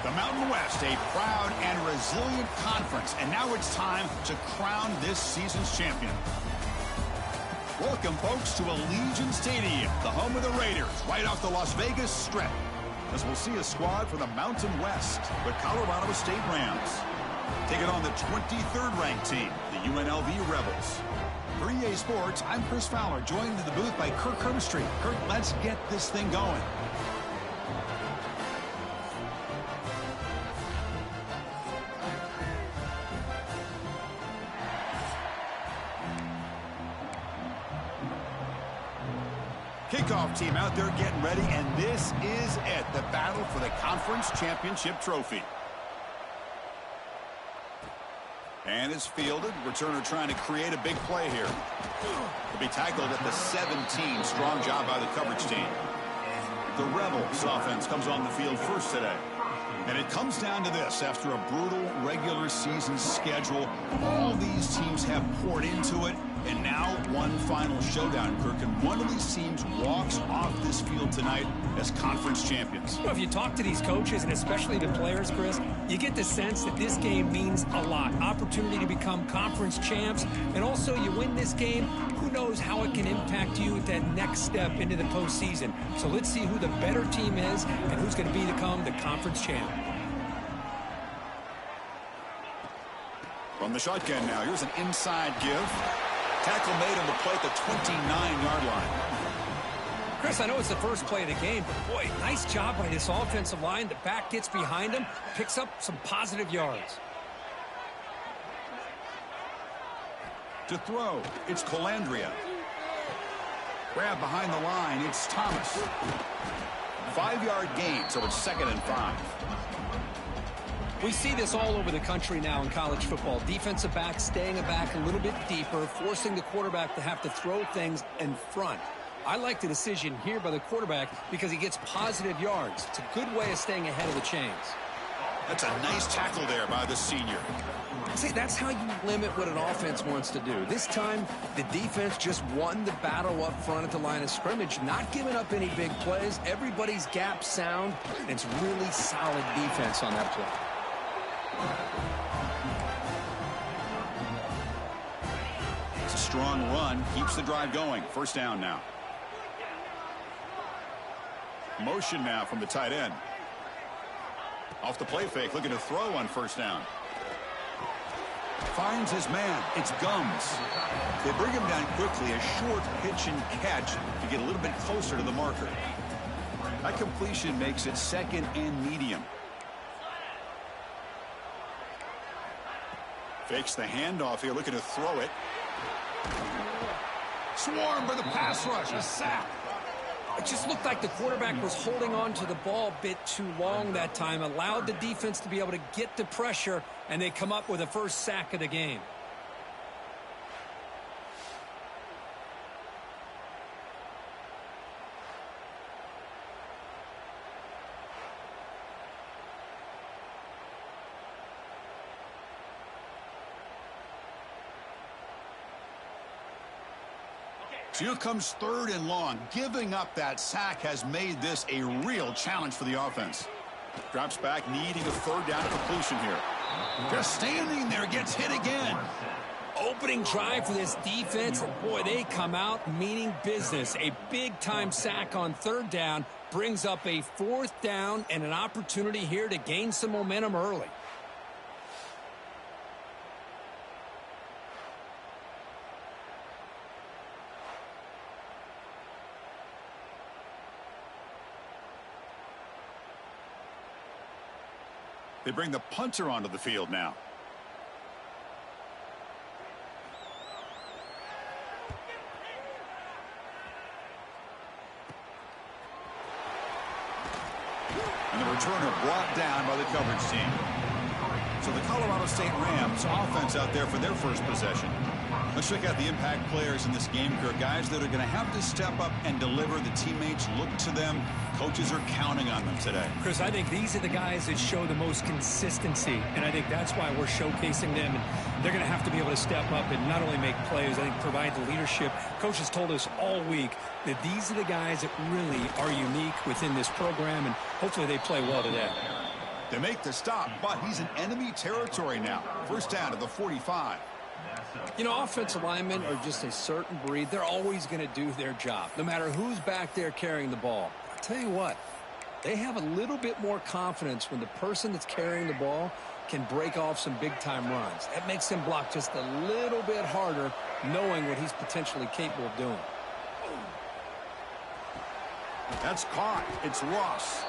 The Mountain West, a proud and resilient conference. And now it's time to crown this season's champion. Welcome, folks, to Allegiant Stadium, the home of the Raiders, right off the Las Vegas Strip. As we'll see a squad from the Mountain West, the Colorado State Rams, taking on the 23rd ranked team, the UNLV Rebels. For EA Sports, I'm Chris Fowler, joined in the booth by Kirk Herbstreit. Kirk, let's get this thing going. Kickoff team out there getting ready, and this is it, the battle for the conference championship trophy. And it's fielded. Returner trying to create a big play here. He'll be tackled at the 17. Strong job by the coverage team. The Rebels offense comes on the field first today. And it comes down to this. After a brutal regular season schedule, all these teams have poured into it. And now one final showdown, Kirk. And one of these teams walks off this field tonight as conference champions. Well, if you talk to these coaches, and especially the players, Chris, you get the sense that this game means a lot. Opportunity to become conference champs. And also, you win this game, who knows how it can impact you at that next step into the postseason. So let's see who the better team is and who's going to become the conference champ. From the shotgun now, here's an inside give. Tackle made on the play at the 29-yard line. Chris, I know it's the first play of the game, but boy, nice job by this offensive line. The back gets behind him, picks up some positive yards. To throw, it's Calandria. Grab behind the line, it's Thomas. 5-yard gain, so it's 2nd and 5. We see this all over the country now in college football. Defensive backs staying back a little bit deeper, forcing the quarterback to have to throw things in front. I like the decision here by the quarterback because he gets positive yards. It's a good way of staying ahead of the chains. That's a nice tackle there by the senior. See, that's how you limit what an offense wants to do. This time, the defense just won the battle up front at the line of scrimmage, not giving up any big plays. Everybody's gap sound, and it's really solid defense on that play. It's a strong run, keeps the drive going. First down now. Motion now from the tight end. Off the play fake, looking to throw on first down. Finds his man. It's Gums. They bring him down quickly, a short pitch and catch to get a little bit closer to the marker. That completion makes it 2nd and medium. Fakes the handoff here, looking to throw it. Swarmed by the pass rush, a sack. It just looked like the quarterback was holding on to the ball a bit too long that time, allowed the defense to be able to get the pressure, and they come up with the first sack of the game. Here comes 3rd and long. Giving up that sack has made this a real challenge for the offense. Drops back, needing a 3rd down completion here. Just standing there, gets hit again. Opening drive for this defense, and boy, they come out meaning business. A big-time sack on 3rd down brings up a 4th down and an opportunity here to gain some momentum early. They bring the punter onto the field now. And the returner brought down by the coverage team. So the Colorado State Rams offense out there for their first possession. Let's check out the impact players in this game, Kirk. Guys that are going to have to step up and deliver. The teammates look to them. Coaches are counting on them today. Chris, I think these are the guys that show the most consistency, and I think that's why we're showcasing them. And they're going to have to be able to step up and not only make plays, I think provide the leadership. Coaches told us all week that these are the guys that really are unique within this program, and hopefully they play well today. They make the stop, but he's in enemy territory now. First down to the 45. You know, offensive linemen are just a certain breed. They're always going to do their job, no matter who's back there carrying the ball. I'll tell you what, they have a little bit more confidence when the person that's carrying the ball can break off some big-time runs. That makes him block just a little bit harder, knowing what he's potentially capable of doing. That's caught. It's Ross.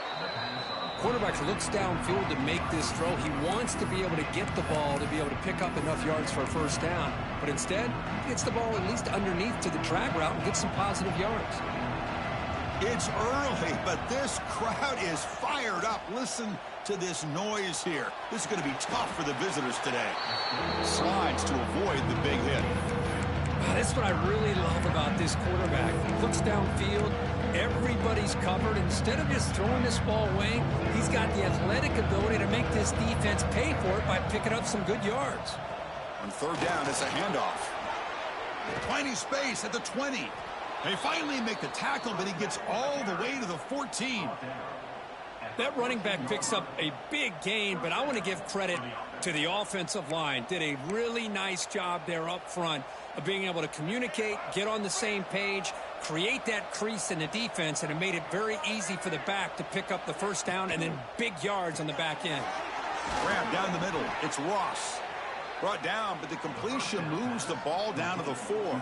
Quarterback looks downfield to make this throw. He wants to be able to get the ball to be able to pick up enough yards for a first down. But instead, he gets the ball at least underneath to the drag route and gets some positive yards. It's early, but this crowd is fired up. Listen to this noise here. This is going to be tough for the visitors today. Slides to avoid the big hit. That's what I really love about this quarterback. He looks downfield. Everybody's covered. Instead of just throwing this ball away, he's got the athletic ability to make this defense pay for it by picking up some good yards. On third down, it's a handoff. Tiny space at the 20. They finally make the tackle, but he gets all the way to the 14. That running back picks up a big gain, but I want to give credit to the offensive line. Did a really nice job there up front of being able to communicate, get on the same page, create that crease in the defense, and it made it very easy for the back to pick up the first down and then big yards on the back end. Grab down the middle. It's Ross. Brought down, but the completion moves the ball down to the 4.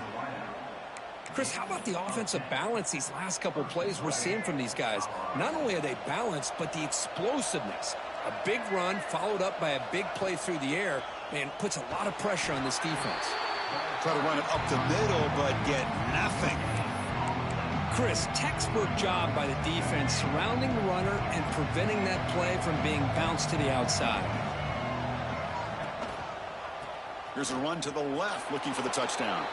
Chris, how about the offensive balance these last couple plays we're seeing from these guys? Not only are they balanced, but the explosiveness. A big run followed up by a big play through the air, and puts a lot of pressure on this defense. Try to run it up the middle, but get nothing. Chris, textbook job by the defense surrounding the runner and preventing that play from being bounced to the outside. Here's a run to the left, looking for the touchdown.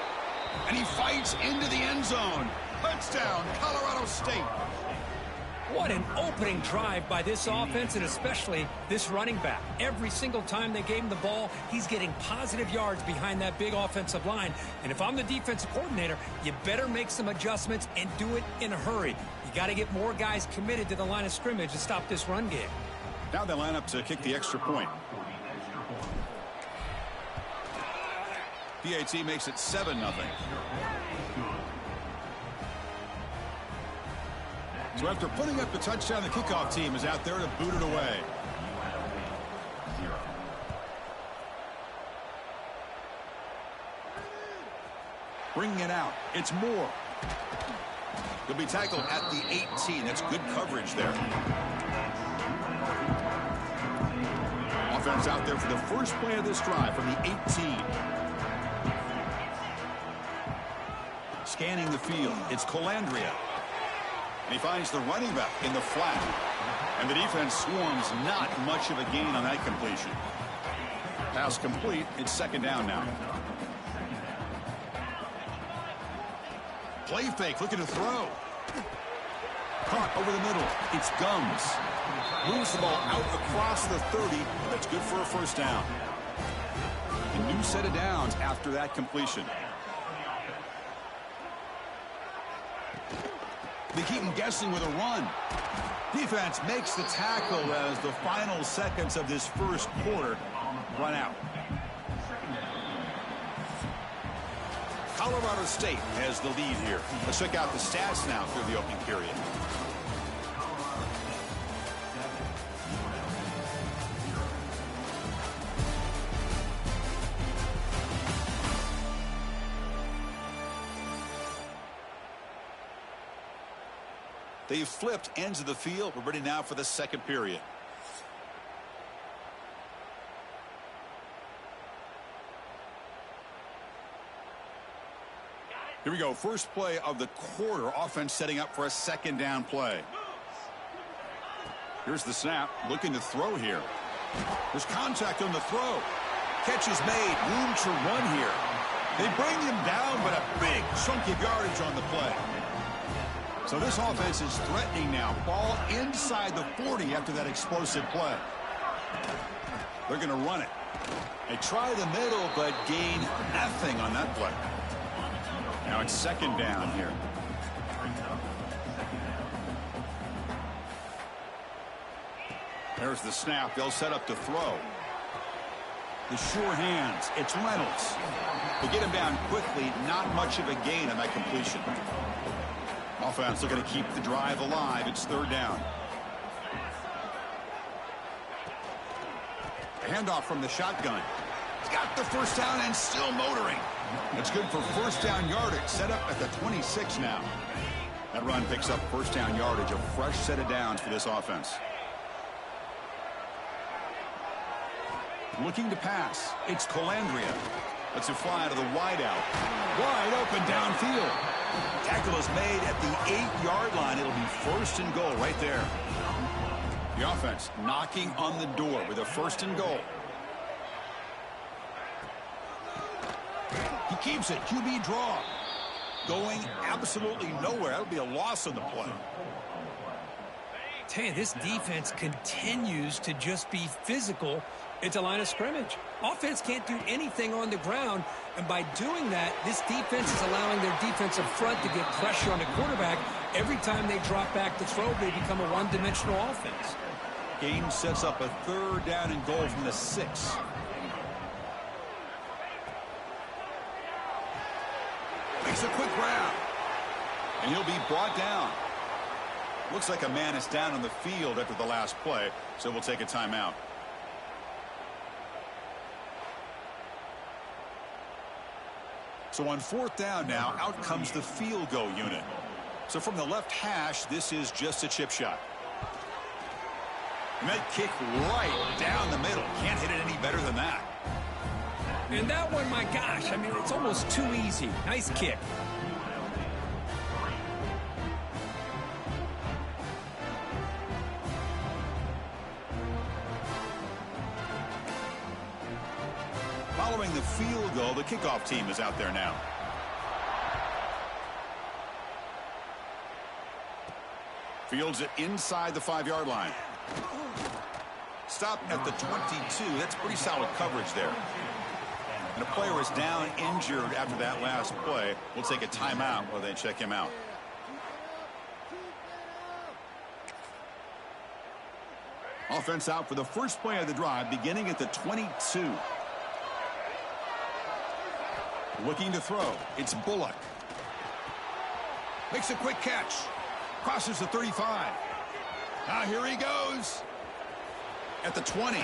And he fights into the end zone. Touchdown, Colorado State. What an opening drive by this offense, and especially this running back. Every single time they gave him the ball, he's getting positive yards behind that big offensive line. And if I'm the defensive coordinator, you better make some adjustments and do it in a hurry. You got to get more guys committed to the line of scrimmage to stop this run game. Now they line up to kick the extra point. PAT makes it 7-0. So after putting up the touchdown, the kickoff team is out there to boot it away. Bringing it out. It's Moore. He'll be tackled at the 18. That's good coverage there. Offense out there for the first play of this drive from the 18. Scanning the field. It's Colandrea. And he finds the running back in the flat. And the defense swarms. Not much of a gain on that completion. Pass complete. It's second down now. Play fake. Looking to throw. Caught over the middle. It's Gums. Moves the ball out across the 30. That's good for a first down. A new set of downs after that completion. They keep him guessing with a run. Defense makes the tackle as the final seconds of this first quarter run out. Colorado State has the lead here. Let's check out the stats now through the opening period. They've flipped ends of the field. We're ready now for the second period. Here we go. First play of the quarter. Offense setting up for a second down play. Here's the snap. Looking to throw here. There's contact on the throw. Catch is made. Room to run here. They bring him down, but a big chunk of yardage on the play. So this offense is threatening now. Ball inside the 40 after that explosive play. They're going to run it. They try the middle, but gain nothing on that play. Now it's second down here. There's the snap. They'll set up to throw. The sure hands. It's Reynolds. They get him down quickly. Not much of a gain on that completion. Offense looking to keep the drive alive. It's third down. A handoff from the shotgun. He's got the first down and still motoring. It's good for first down yardage. Set up at the 26 now. That run picks up first down yardage. A fresh set of downs for this offense. Looking to pass. It's Colandrea. Lets it fly to the wideout. Wide open downfield. Tackle is made at the 8-yard line. It'll be first and goal right there. The offense knocking on the door with a first and goal. He keeps it. QB draw. Going absolutely nowhere. That'll be a loss on the play. Tell you, this defense continues to just be physical at the line of scrimmage. Offense can't do anything on the ground, and by doing that, this defense is allowing their defensive front to get pressure on the quarterback. Every time they drop back to throw, they become a one-dimensional offense. Game sets up a third down and goal from the 6. Makes a quick grab, and he'll be brought down. Looks like a man is down on the field after the last play, so we'll take a timeout. So on fourth down now, out comes the field goal unit. So from the left hash, this is just a chip shot. And that kick right down the middle. Can't hit it any better than that. And that one, my gosh, I mean, it's almost too easy. Nice kick. Following the field goal, the kickoff team is out there now. Fields it inside the 5-yard line. Stop at the 22. That's pretty solid coverage there. And a player is down injured after that last play. We'll take a timeout while they check him out. Offense out for the first play of the drive, beginning at the 22. Looking to throw. It's Bullock. Makes a quick catch. Crosses the 35. Now here he goes. At the 20.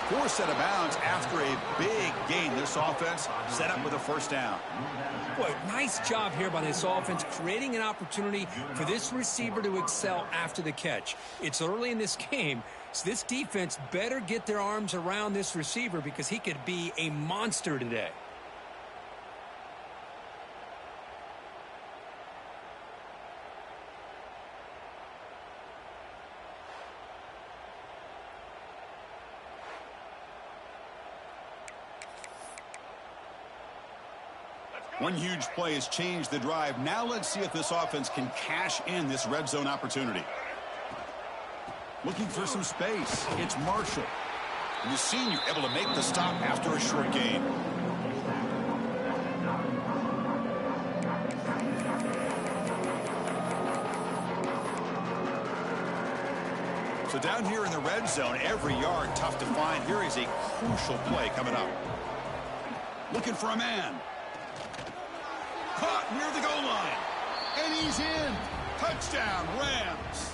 Forced out of bounds after a big gain. This offense set up with a first down. Boy, nice job here by this offense, creating an opportunity for this receiver to excel after the catch. It's early in this game, so this defense better get their arms around this receiver because he could be a monster today. One huge play has changed the drive. Now let's see if this offense can cash in this red zone opportunity. Looking for some space. It's Marshall. And the senior able to make the stop after a short gain. So down here in the red zone, every yard tough to find. Here is a crucial play coming up. Looking for a man. Caught near the goal line. And he's in. Touchdown, Rams.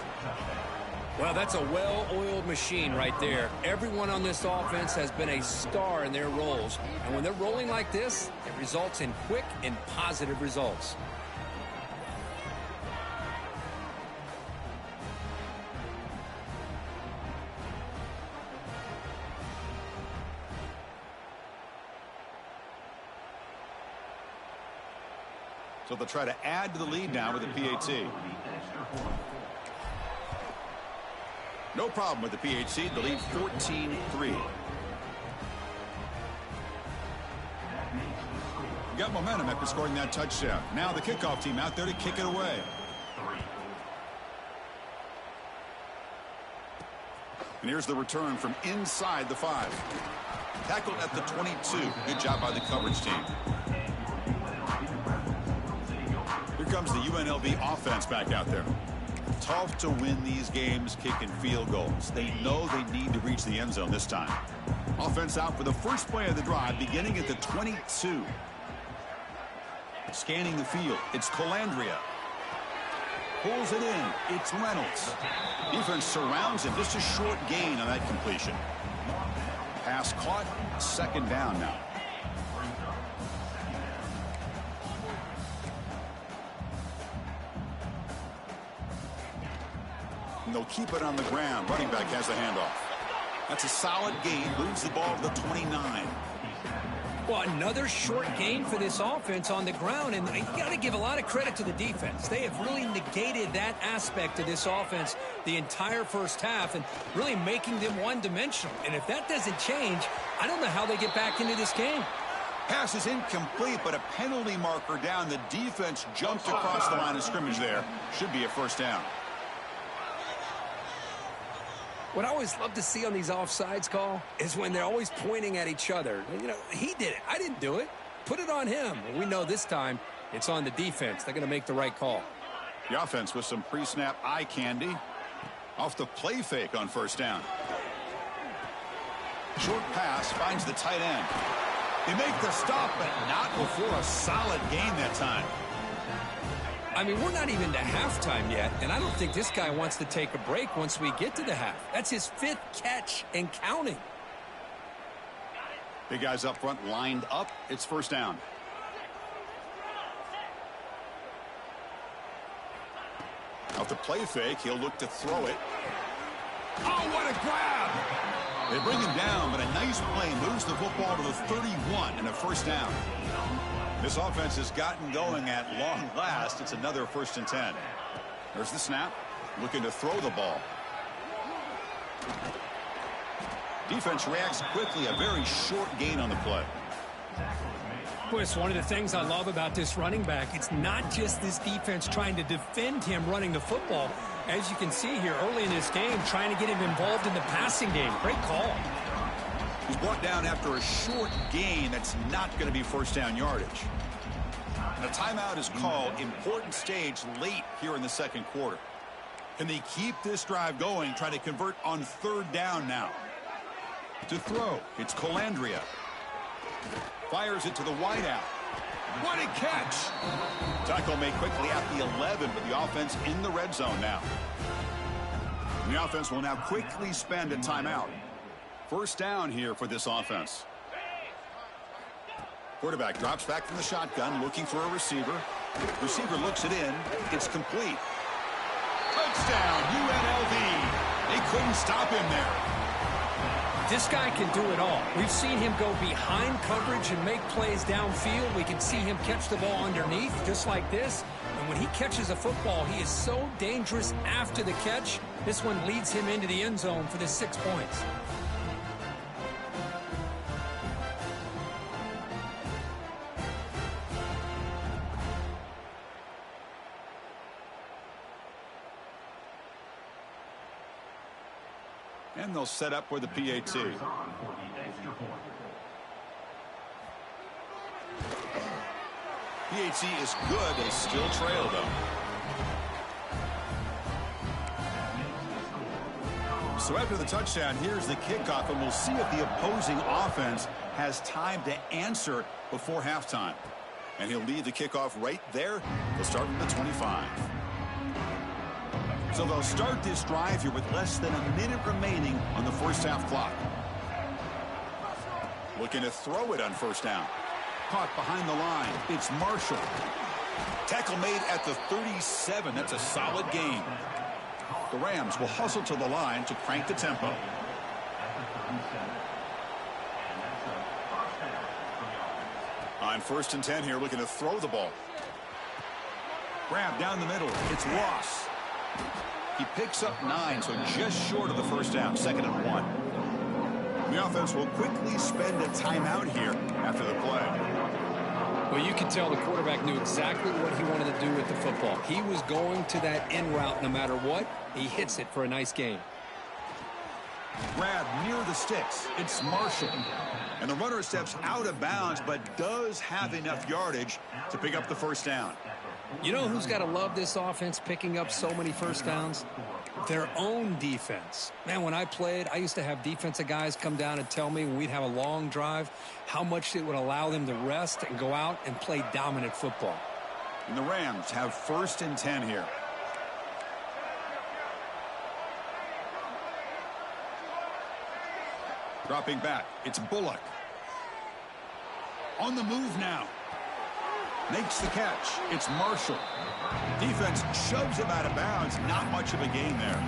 Well, that's a well-oiled machine right there. Everyone on this offense has been a star in their roles. And when they're rolling like this, it results in quick and positive results. So they'll try to add to the lead now with the PAT. No problem with the PHC. The lead 14-3. Got momentum after scoring that touchdown. Now the kickoff team out there to kick it away. And here's the return from inside the 5. Tackled at the 22. Good job by the coverage team. Here comes the UNLV offense back out there. tough to win these games kicking field goals. They know they need to reach the end zone this time. Offense out for the first play of the drive, beginning at the 22. Scanning the field, it's Colandrea. Pulls it in, it's Reynolds. Defense surrounds him, just a short gain on that completion. Pass caught, second down now. And they'll keep it on the ground. Running back has the handoff. That's a solid gain, moves the ball to the 29. Well, another short gain for this offense on the ground, and you got to give a lot of credit to the defense. They have really negated that aspect of this offense the entire first half and really making them one-dimensional. And if that doesn't change, I don't know how they get back into this game. Pass is incomplete, but a penalty marker down. The defense jumped across the line of scrimmage there. Should be a first down. What I always love to see on these offsides call is when they're always pointing at each other. You know, he did it. I didn't do it. Put it on him. Well, we know this time it's on the defense. They're going to make the right call. The offense with some pre-snap eye candy. Off the play fake on first down. Short pass finds the tight end. They make the stop, but not before a solid gain that time. I mean, we're not even to halftime yet, and I don't think this guy wants to take a break once we get to the half. That's his 5th catch and counting. Big guys up front lined up. It's first down. Off the play fake, he'll look to throw it. Oh, what a grab! They bring him down, but a nice play moves the football to the 31 and a first down. This offense has gotten going at long last. It's another 1st and 10. There's the snap. Looking to throw the ball. Defense reacts quickly. A very short gain on the play. Boy, it's one of the things I love about this running back. It's not just this defense trying to defend him running the football. As you can see here early in this game, trying to get him involved in the passing game. Great call. He's brought down after a short gain. That's not going to be first down yardage. And a timeout is called. Important stage late here in the second quarter. Can they keep this drive going, trying to convert on 3rd down now? To throw, it's Colandrea. Fires it to the wideout. What a catch! Tackle made quickly at the 11, but the offense in the red zone now. And the offense will now quickly spend a timeout. First down here for this offense. Quarterback drops back from the shotgun, looking for a receiver. Receiver looks it in. It's complete. Touchdown, UNLV. They couldn't stop him there. This guy can do it all. We've seen him go behind coverage and make plays downfield. We can see him catch the ball underneath, just like this. And when he catches a football, he is so dangerous after the catch. This one leads him into the end zone for the 6 points. And they'll set up for the PAT. PAT is good. They still trail, though. So after the touchdown, here's the kickoff, and we'll see if the opposing offense has time to answer before halftime. And he'll lead the kickoff right there. They'll start from the 25. So they'll start this drive here with less than a minute remaining on the first half clock. Looking to throw it on first down. Caught behind the line. It's Marshall. Tackle made at the 37. That's a solid gain. The Rams will hustle to the line to crank the tempo. On 1st and 10 here, looking to throw the ball. Grab down the middle. It's Ross. He picks up 9, so just short of the first down, 2nd and 1. The offense will quickly spend a timeout here after the play. Well, you can tell the quarterback knew exactly what he wanted to do with the football. He was going to that in route no matter what. He hits it for a nice gain. Grab near the sticks. It's Marshall. And the runner steps out of bounds, but does have enough yardage to pick up the first down. You know who's got to love this offense picking up so many first downs? Their own defense. Man, when I played, I used to have defensive guys come down and tell me when we'd have a long drive how much it would allow them to rest and go out and play dominant football. And the Rams have 1st and 10 here. Dropping back, it's Bullock. On the move now. Makes the catch. It's Marshall. Defense shoves him out of bounds. Not much of a gain there.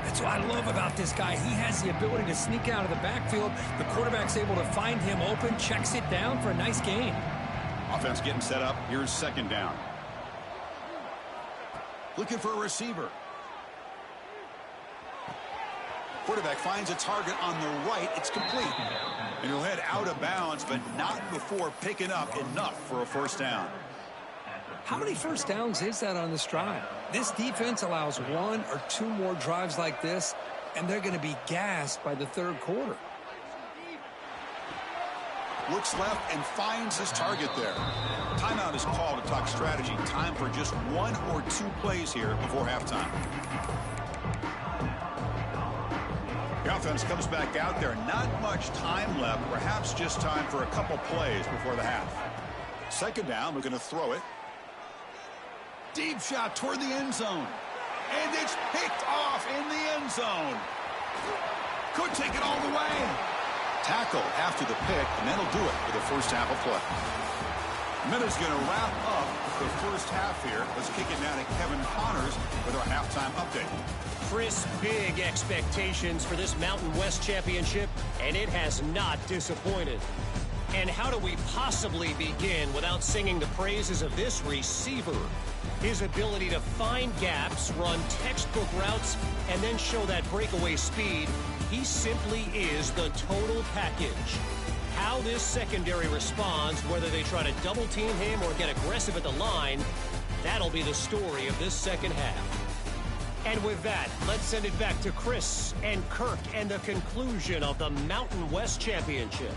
That's what I love about this guy. He has the ability to sneak out of the backfield. The quarterback's able to find him open, checks it down for a nice gain. Offense getting set up. Here's 2nd down. Looking for a receiver. Quarterback finds a target on the right. It's complete. And he'll head out of bounds, but not before picking up enough for a 1st down. How many first downs is that on this drive? This defense allows 1 or 2 more drives like this, and they're going to be gassed by the 3rd quarter. Looks left and finds his target there. Timeout is called to talk strategy. Time for just 1 or 2 plays here before halftime. The offense comes back out there. Not much time left. Perhaps just time for a couple plays before the half. 2nd down. We're going to throw it. Deep shot toward the end zone. And it's picked off in the end zone. Could take it all the way. Tackle after the pick, and that'll do it for the 1st half of play. Minute's going to wrap up the 1st half here. Let's kick it down to Kevin Connors with our halftime update. Chris, big expectations for this Mountain West Championship, and it has not disappointed. And how do we possibly begin without singing the praises of this receiver? His ability to find gaps, run textbook routes, and then show that breakaway speed. He simply is the total package. How this secondary responds, whether they try to double team him or get aggressive at the line, that'll be the story of this 2nd half. And with that, let's send it back to Chris and Kirk and the conclusion of the Mountain West Championship.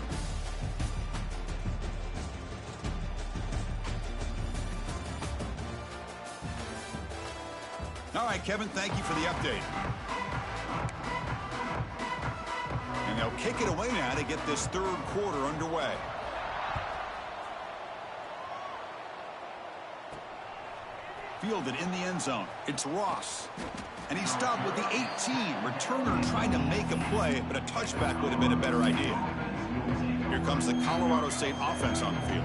All right, Kevin, thank you for the update. And they'll kick it away now to get this 3rd quarter underway. Fielded in the end zone. It's Ross. And he's stopped with the 18. Returner trying to make a play, but a touchback would have been a better idea. Here comes the Colorado State offense on the field.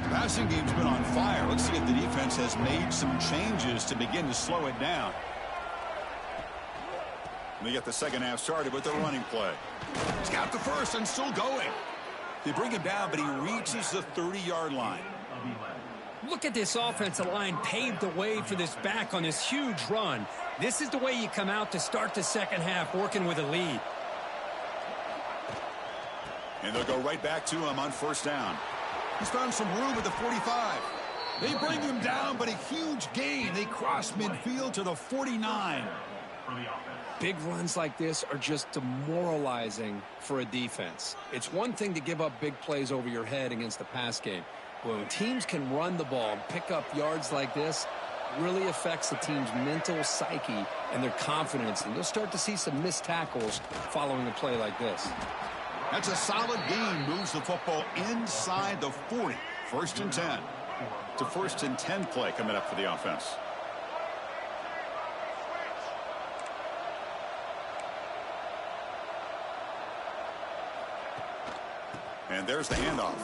The passing game's been on fire. Let's see if the defense has made some changes to begin to slow it down. We get the 2nd half started with the running play. He's got the 1st and still going. They bring him down, but he reaches the 30-yard line. Look at this offensive line paved the way for this back on this huge run. This is the way you come out to start the 2nd half, working with a lead. And they'll go right back to him on 1st down. He's found some room at the 45. They bring him down, but a huge gain. They cross midfield to the 49. Big runs like this are just demoralizing for a defense. It's one thing to give up big plays over your head against the pass game. When teams can run the ball and pick up yards like this, it really affects the team's mental psyche and their confidence. And you'll start to see some missed tackles following a play like this. That's a solid gain. Moves the football inside the 40. 1st and 10. It's a 1st and 10 play coming up for the offense. And there's the handoff.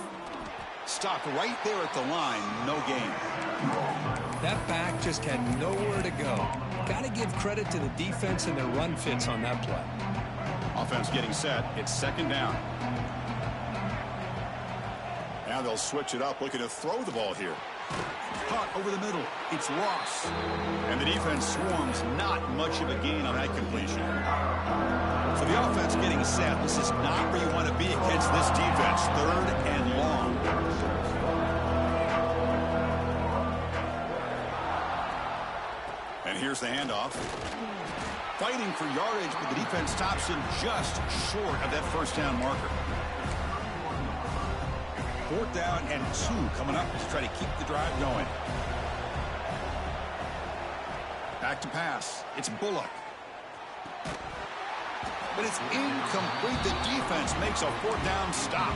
Stopped right there at the line. No gain. That back just had nowhere to go. Got to give credit to the defense and their run fits on that play. Offense getting set. It's 2nd down. Now they'll switch it up, looking to throw the ball here. Caught over the middle. It's Ross. And the defense swarms. Not much of a gain on that completion. So the offense getting set. This is not where you want to be against this defense. 3rd and long. And here's the handoff. Fighting for yardage, but the defense stops him just short of that 1st down marker. 4th down and 2 coming up to try to keep the drive going. Back to pass. It's Bullock. But it's incomplete. The defense makes a fourth down stop.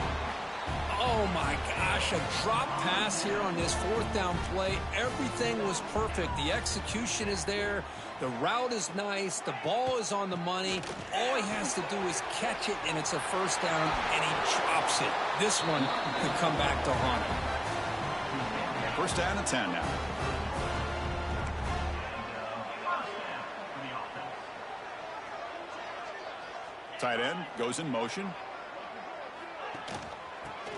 Oh, my gosh, a drop pass here on this fourth down play. Everything was perfect. The execution is there. The route is nice. The ball is on the money. All he has to do is catch it, and it's a first down, and he drops it. This one could come back to haunt him. First down and 10 now. Tight end goes in motion.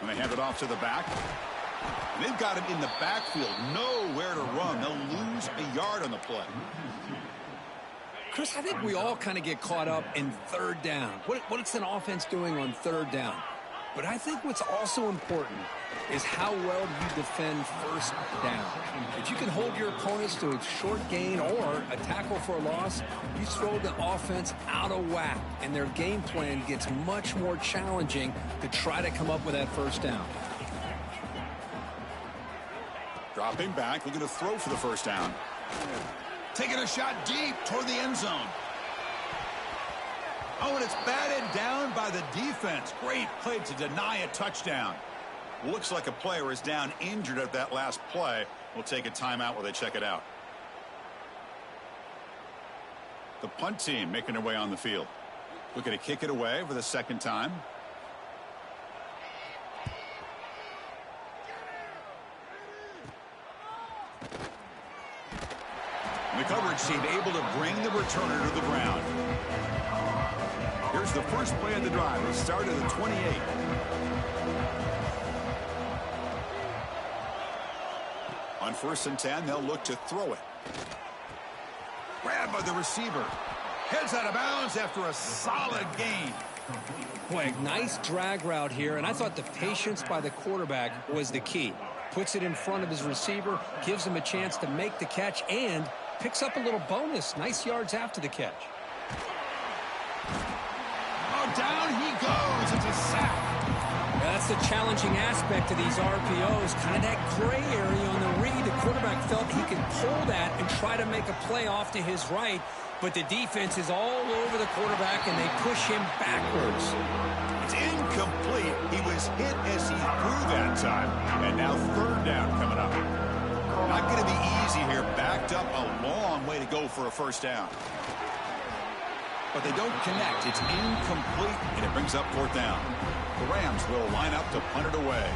And they hand it off to the back. And they've got him in the backfield. Nowhere to run. They'll lose a yard on the play. Chris, I think we all kind of get caught up in third down. What's an offense doing on third down? But I think what's also important is how well you defend first down. If you can hold your opponents to a short gain or a tackle for a loss, you throw the offense out of whack, and their game plan gets much more challenging to try to come up with that first down. Dropping back, looking to throw for the first down. Taking a shot deep toward the end zone. Oh, and it's batted down by the defense. Great play to deny a touchdown. Looks like a player is down injured at that last play. We'll take a timeout while they check it out. The punt team making their way on the field. Looking to kick it away for the second time. The coverage team able to bring the returner to the ground. Here's the first play of the drive. It started at the 28. On first and 10, they'll look to throw it. Grabbed by the receiver. Heads out of bounds after a solid gain. Boy, nice drag route here, and I thought the patience by the quarterback was the key. Puts it in front of his receiver, gives him a chance to make the catch, and picks up a little bonus. Nice yards after the catch. Oh, down he goes. It's a sack. That's the challenging aspect of these RPOs. Kind of that gray area on the read. The quarterback felt he could pull that and try to make a play off to his right, but the defense is all over the quarterback, and they push him backwards. It's incomplete. He was hit as he threw that time, and now third down coming up. Not going to be easy here. Backed up a long way to go for a first down. But they don't connect. It's incomplete, and it brings up fourth down. The Rams will line up to punt it away.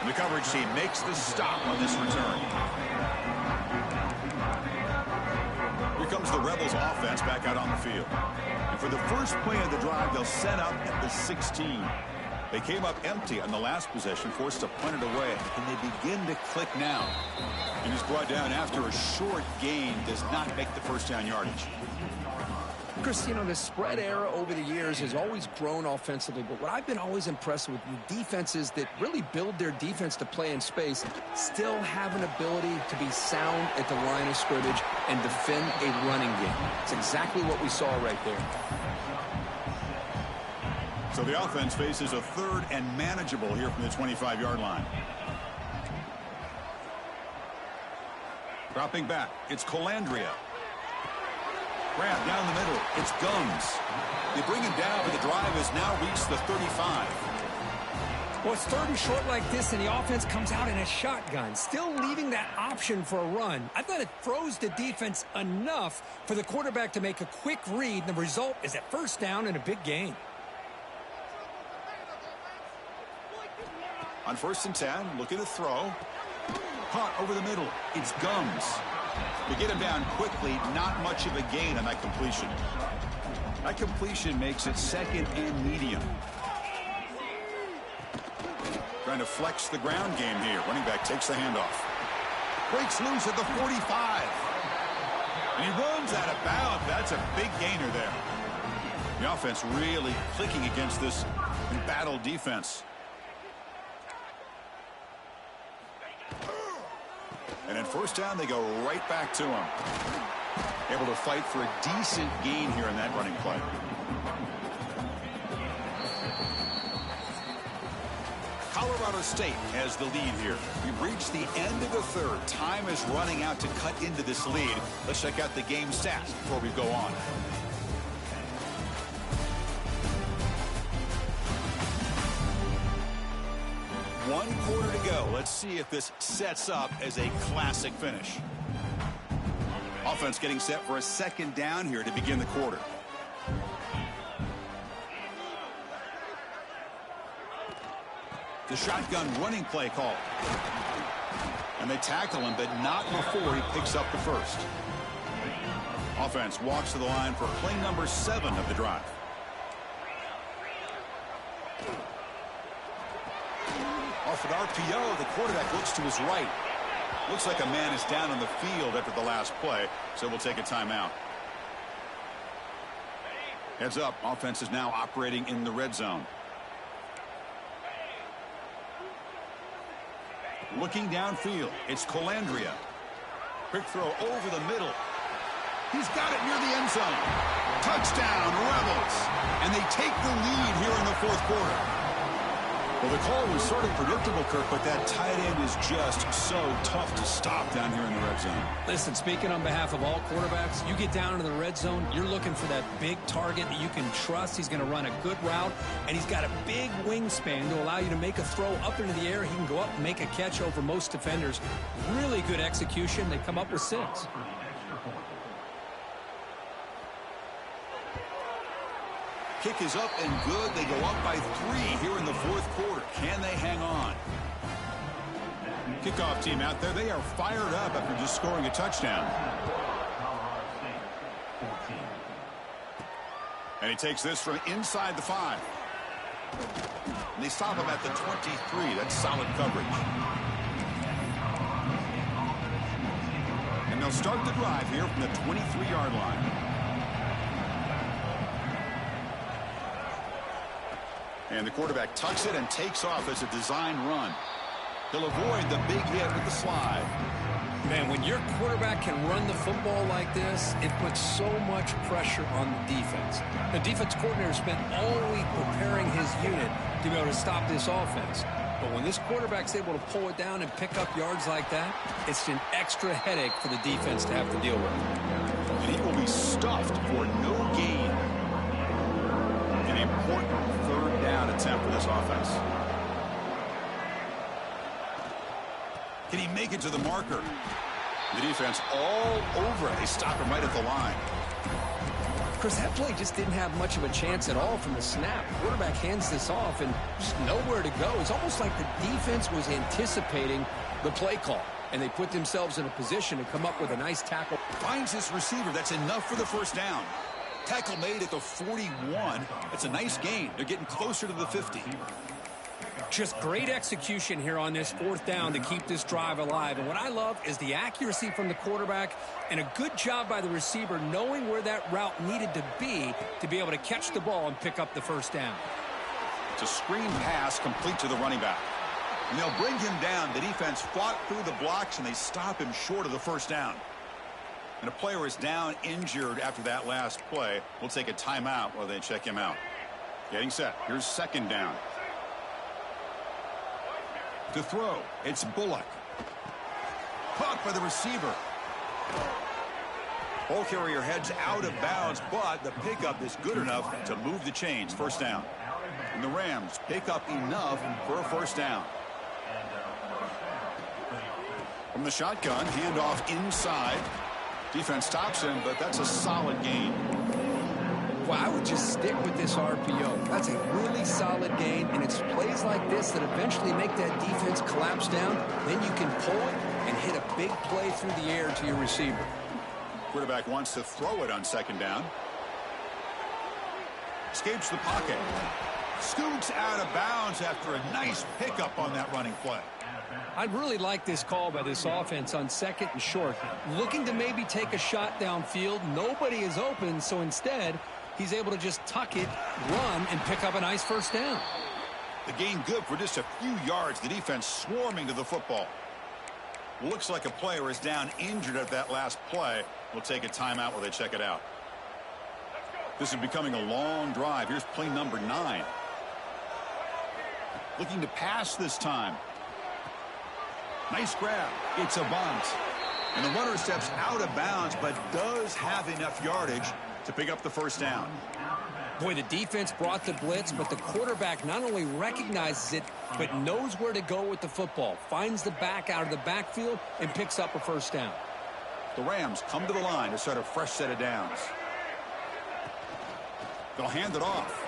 And the coverage team makes the stop on this return. Here comes the Rebels offense back out on the field. And for the first play of the drive, they'll set up at the 16. They came up empty on the last possession, forced to punt it away, and they begin to click now. And he's brought down after a short gain, does not make the first down yardage. Chris, you know, the spread era over the years has always grown offensively, but what I've been always impressed with defenses that really build their defense to play in space still have an ability to be sound at the line of scrimmage and defend a running game. It's exactly what we saw right there. So the offense faces a third and manageable here from the 25-yard line. Dropping back, it's Colandrea. Grab down the middle, it's Gums. They bring him down, but the drive has now reached the 35. Well, it's third and short like this, and the offense comes out in a shotgun, still leaving that option for a run. I thought it froze the defense enough for the quarterback to make a quick read, and the result is a first down and a big gain. On first and 10, looking to throw. Caught over the middle. It's Gums. To get him down quickly, not much of a gain on that completion. That completion makes it second and medium. Trying to flex the ground game here. Running back takes the handoff. Breaks loose at the 45. And he runs out of bounds. That's a big gainer there. The offense really clicking against this embattled defense. And at first down, they go right back to him. Able to fight for a decent gain here in that running play. Colorado State has the lead here. We've reached the end of the third. Time is running out to cut into this lead. Let's check out the game stats before we go on. One quarter to go. Let's see if this sets up as a classic finish. Offense getting set for a second down here to begin the quarter. The shotgun running play call. And they tackle him, but not before he picks up the first. Offense walks to the line for play number 7 of the drive. Off an RPO, the quarterback looks to his right. Looks like a man is down on the field after the last play, so we'll take a timeout. Heads up, offense is now operating in the red zone. Looking downfield, it's Colandrea. Quick throw over the middle. He's got it near the end zone. Touchdown, Rebels. And they take the lead here in the fourth quarter. Well, the call was sort of predictable, Kirk, but that tight end is just so tough to stop down here in the red zone. Listen, speaking on behalf of all quarterbacks, you get down into the red zone, you're looking for that big target that you can trust. He's going to run a good route, and he's got a big wingspan to allow you to make a throw up into the air. He can go up and make a catch over most defenders. Really good execution. They come up with 6. Kick is up and good. They go up by 3 here in the fourth quarter. Can they hang on? Kickoff team out there. They are fired up after just scoring a touchdown. And he takes this from inside the 5. And they stop him at the 23. That's solid coverage. And they'll start the drive here from the 23-yard line. And the quarterback tucks it and takes off as a design run. He'll avoid the big hit with the slide. Man, when your quarterback can run the football like this, it puts so much pressure on the defense. The defense coordinator spent all week preparing his unit to be able to stop this offense. But when this quarterback's able to pull it down and pick up yards like that, it's an extra headache for the defense to have to deal with. And he will be stuffed for no gain. An important third down attempt for this offense. Can he make it to the marker? The defense all over it. They stop him right at the line. Chris, that play just didn't have much of a chance at all from the snap. The quarterback hands this off and just nowhere to go. It's almost like the defense was anticipating the play call, and they put themselves in a position to come up with a nice tackle. Finds his receiver. That's enough for the first down. Tackle made at the 41. That's a nice gain. They're getting closer to the 50. Just great execution here on this fourth down to keep this drive alive. And what I love is the accuracy from the quarterback and a good job by the receiver knowing where that route needed to be able to catch the ball and pick up the first down. It's a screen pass complete to the running back. And they'll bring him down. The defense fought through the blocks, and they stop him short of the first down. And a player is down injured after that last play. We'll take a timeout while they check him out. Getting set. Here's second down. To throw, it's Bullock. Caught by the receiver. Ball carrier heads out of bounds, but the pickup is good enough to move the chains. First down. And the Rams pick up enough for a first down. From the shotgun, handoff inside. Defense stops him, but that's a solid gain. Well, I would just stick with this RPO. That's a really solid gain, and it's plays like this that eventually make that defense collapse down. Then you can pull it and hit a big play through the air to your receiver. Quarterback wants to throw it on second down. Escapes the pocket. Scoots out of bounds after a nice pickup on that running play. I'd really like this call by this offense on second and short. Looking to maybe take a shot downfield. Nobody is open, so instead, he's able to just tuck it, run, and pick up a nice first down. The gain good for just a few yards. The defense swarming to the football. Looks like a player is down injured at that last play. We'll take a timeout while they check it out. This is becoming a long drive. Here's play number 9. Looking to pass this time. Nice grab. It's a bunt. And the runner steps out of bounds, but does have enough yardage to pick up the first down. Boy, the defense brought the blitz, but the quarterback not only recognizes it, but knows where to go with the football. Finds the back out of the backfield and picks up a first down. The Rams come to the line to start a fresh set of downs. They'll hand it off.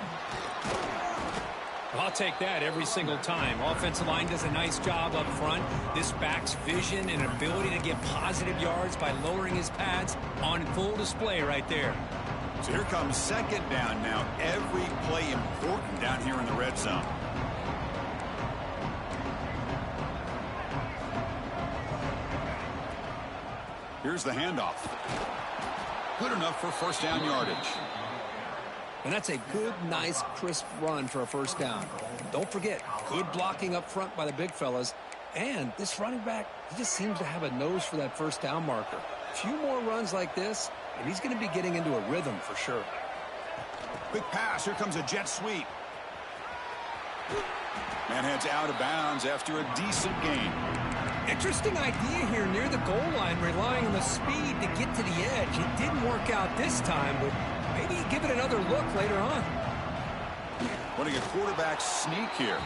I'll take that every single time. Offensive line does a nice job up front. This back's vision and ability to get positive yards by lowering his pads on full display right there. So here comes second down now. Every play important down here in the red zone. Here's the handoff. Good enough for first down yardage. And that's a good, nice, crisp run for a first down. Don't forget, good blocking up front by the big fellas. And this running back, he just seems to have a nose for that first down marker. A few more runs like this, and he's going to be getting into a rhythm for sure. Quick pass. Here comes a jet sweep. Man heads out of bounds after a decent gain. Interesting idea here near the goal line, relying on the speed to get to the edge. It didn't work out this time, but maybe give it another look later on. Running a quarterback sneak here.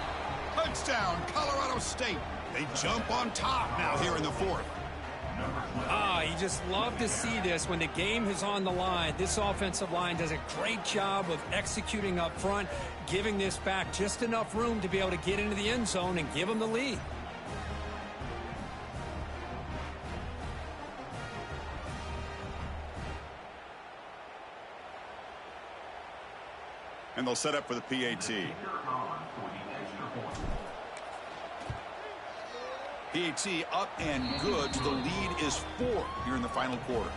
Touchdown, Colorado State. They jump on top now here in the fourth. You just love to see this when the game is on the line. This offensive line does a great job of executing up front, giving this back just enough room to be able to get into the end zone and give them the lead. And they'll set up for the PAT. PAT up and good. The lead is 4 here in the final quarter.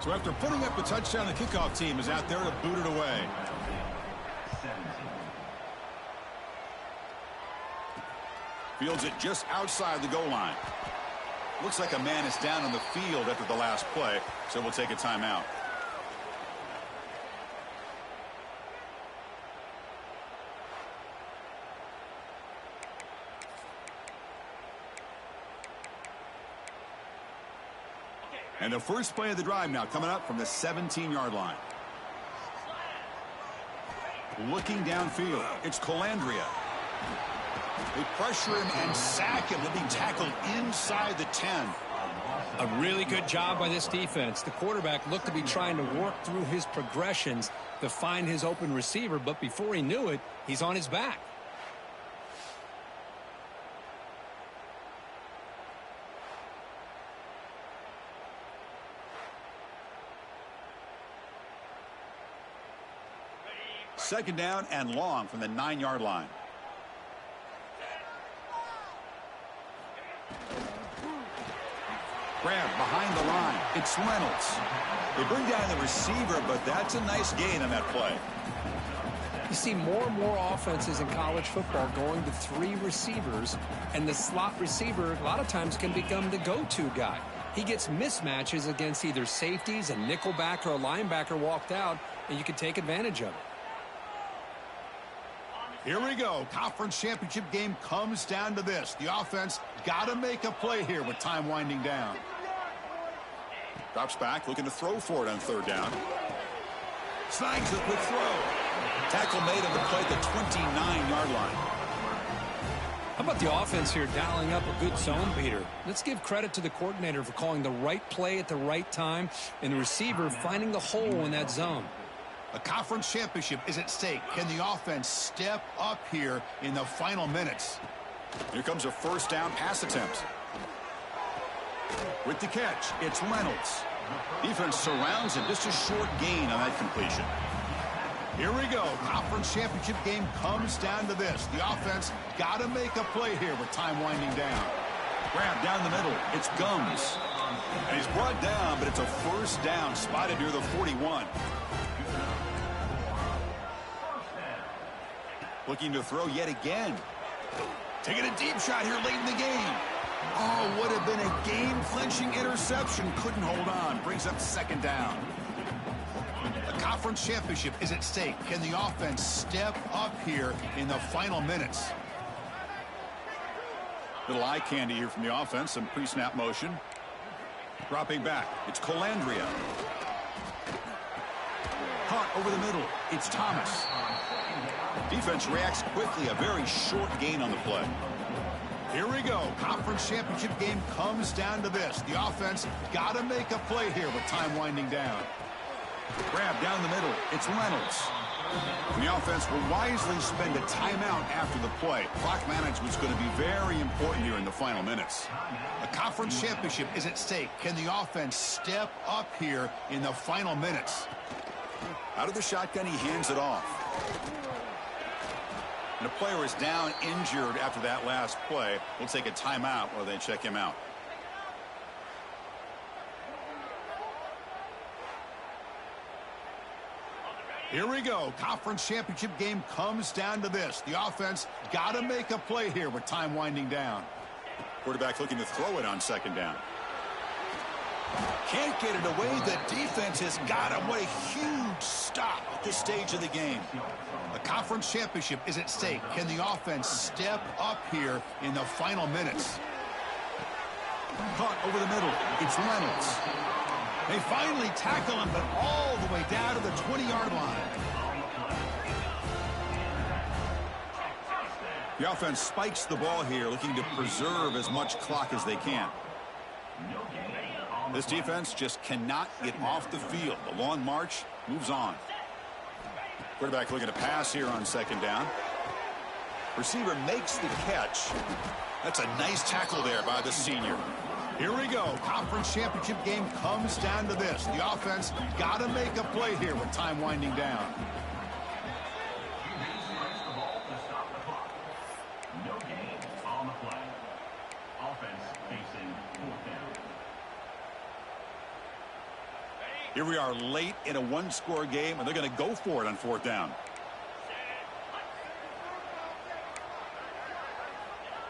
So after putting up a touchdown, the kickoff team is out there to boot it away. Fields it just outside the goal line. Looks like a man is down on the field after the last play, so we'll take a timeout. And the first play of the drive now coming up from the 17-yard line. Looking downfield, it's Colandrea. They pressure him and sack him. He'll be tackled inside the 10. A really good job by this defense. The quarterback looked to be trying to work through his progressions to find his open receiver, but before he knew it, he's on his back. Second down and long from the 9-yard line. Grab behind the line. It's Reynolds. They bring down the receiver, but that's a nice gain on that play. You see more and more offenses in college football going to 3 receivers, and the slot receiver a lot of times can become the go-to guy. He gets mismatches against either safeties, a nickelback, or a linebacker walked out, and you can take advantage of it. Here we go. Conference championship game comes down to this. The offense got to make a play here with time winding down. Drops back, looking to throw for it on third down. Snags a quick throw. Tackle made on the play at the 29-yard line. How about the offense here dialing up a good zone beater? Let's give credit to the coordinator for calling the right play at the right time and the receiver finding the hole in that zone. A conference championship is at stake. Can the offense step up here in the final minutes? Here comes a first down pass attempt. With the catch, it's Reynolds. Defense surrounds him. Just a short gain on that completion. Here we go. Conference championship game comes down to this. The offense got to make a play here with time winding down. Grab down the middle. It's Gums. And he's brought down, but it's a first down spotted near the 41. Looking to throw yet again. Taking a deep shot here late in the game. Oh, would have been a game-clinching interception. Couldn't hold on. Brings up second down. A conference conference championship is at stake. Can the offense step up here in the final minutes? Little eye candy here from the offense. Some pre-snap motion. Dropping back. It's Colandrea. Caught over the middle. It's Thomas. Defense reacts quickly. A very short gain on the play. Here we go. Conference championship game comes down to this. The offense got to make a play here with time winding down. Grab down the middle. It's Reynolds. And the offense will wisely spend a timeout after the play. Clock management is going to be very important here in the final minutes. A conference championship is at stake. Can the offense step up here in the final minutes? Out of the shotgun, he hands it off. And the player is down injured after that last play. We'll take a timeout while they check him out. Here we go. Conference championship game comes down to this. The offense got to make a play here with time winding down. Quarterback looking to throw it on second down. Can't get it away. The defense has got him. What a huge stop at this stage of the game. A conference championship is at stake. Can the offense step up here in the final minutes? Caught over the middle. It's Reynolds. They finally tackle him, but all the way down to the 20-yard line. The offense spikes the ball here, looking to preserve as much clock as they can. This defense just cannot get off the field. The long march moves on. Quarterback looking to pass here on second down. Receiver makes the catch. That's a nice tackle there by the senior. Here we go. Conference championship game comes down to this. The offense got to make a play here with time winding down. No gain on the play. Offense facing fourth down. Here we are late in a one-score game, and they're going to go for it on fourth down.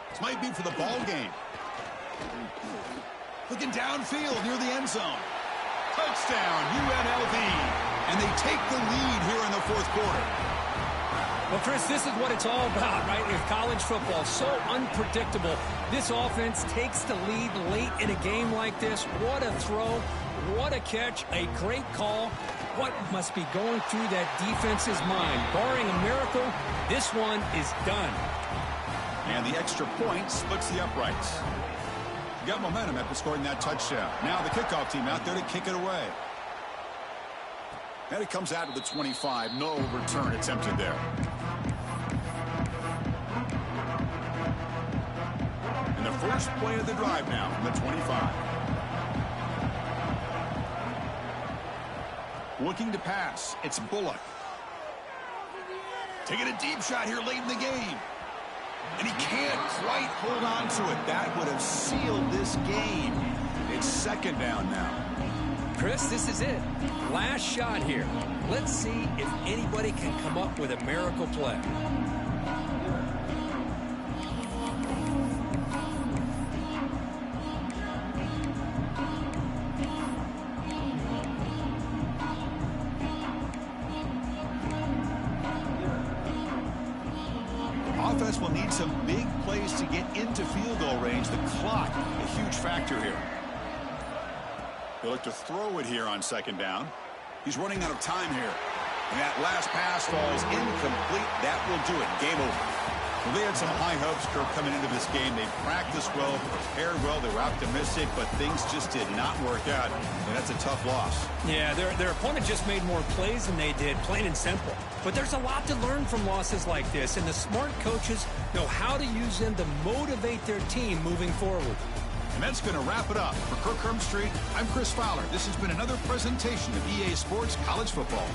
This might be for the ball game. Looking downfield near the end zone. Touchdown, UNLV. And they take the lead here in the fourth quarter. Well, Chris, this is what it's all about, right? With college football, so unpredictable. This offense takes the lead late in a game like this. What a throw. What a catch. A great call. What must be going through that defense's mind? Barring a miracle, this one is done. And the extra point splits the uprights. Got momentum after scoring that touchdown. Now the kickoff team out there to kick it away. And it comes out to the 25. No return attempted there. And the first play of the drive now from the 25. Looking to pass. It's Bullock. Taking a deep shot here late in the game. And he can't quite hold on to it. That would have sealed this game. It's second down now. Chris, this is it. Last shot here. Let's see if anybody can come up with a miracle play. Offense will need some big plays to get into field goal range. The clock, a huge factor here. They look to throw it here on second down. He's running out of time here. And that last pass falls incomplete. That will do it. Game over. Well, they had some high hopes, Kirk, coming into this game. They practiced well, prepared well. They were optimistic, but things just did not work out. And that's a tough loss. Yeah, their opponent just made more plays than they did, plain and simple. But there's a lot to learn from losses like this, and the smart coaches know how to use them to motivate their team moving forward. And that's going to wrap it up. For Kirk Street, I'm Chris Fowler. This has been another presentation of EA Sports College Football.